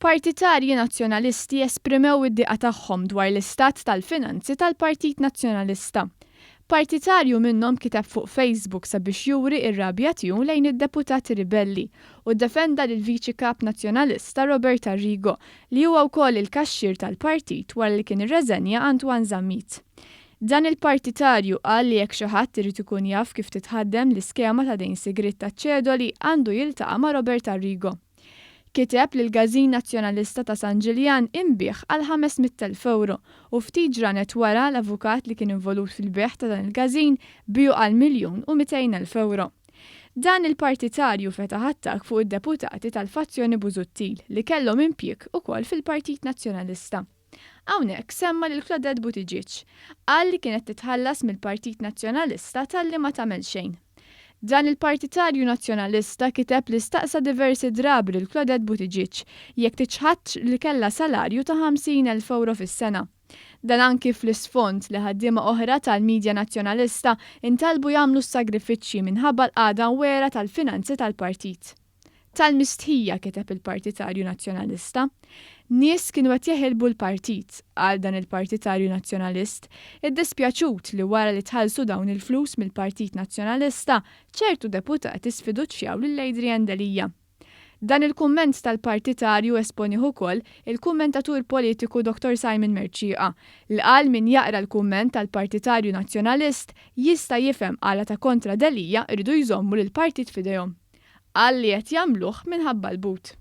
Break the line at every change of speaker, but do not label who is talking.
Il-Partitarji Nazzjonalisti esprimew id-dieqa tagħhom dwar l-istat tal-finanzi tal-Partit Nazzjonalista. Partitarju minnhom kiteb fuq Facebook sabiex juri r-rabja tiegħu lejn id-deputati ribelli u ddefenda lill-Viċi Kap Nazzjonalista Robert Arrigo li huwa wkoll il-kaxxier tal-Partit wara li kien irreżenja Antwan Żammit. Dan il-partitarju qal li jekk xi ħadd irid ikun jaf kif titħaddem l-iskema ta' dejn sigriet taċ-ċedoli għandu jiltaqa' ma' Robert Arrigo. Kiteb li l-Gażin Nazzjonalista ta' San Ġiljan imbieħ għal 500,000 euro u ftit ġranet wara l-avukat li kien involut fil-beħ ta' dan il-Gażin biegħu għal 1,200,000 euro. Dan il-partitarju fetaħ attakk fuq id-deputati tal-fazzjoni Busuttil li kellhom impjieg ukoll fil-Partit Nazzjonalista. Hawnhekk semma lil Claudette Buttigieg qal li kienet titħallas mill-Partit Nazzjonalista talli ma tagħmel xejn. Dan il-Partitarju Nazzjonalista kiteb li staqsa diversi drabi lil Claudette Buttigieg jekk tiċħadx li kellha salarju ta' 50,000 euro fis-sena. Dan anki fl-isfond li ħaddiema oħra tal-Midja Nazzjonalista intalbu jagħmlu s-sagrifiċċji minħabba l-qagħda wera tal-finanzi tal-Partit. Tal-mistħija kiteb il-Partitarju Nazzjonalista. Nies kienu qed jeħilbu l-Partit għal dan il-Partitarju Nazzjonalist iddispjaċut li wara li tħallsu dawn il-flus mill-Partit Nazzjonalista ċertu deputati sfiduċjaw lil Delia. Dan il-kumment tal-Partitarju esponih ukoll il-kummentatur politiku Dr. Simon Mercieca li qal min jaqra l-kumment tal-Partitarju Nazzjonalist jista' jifhem għala ta' kontra Delia rridu jżommu lill-Partit f'idejhom. Qal li qed jagħmluh minħabba l-but.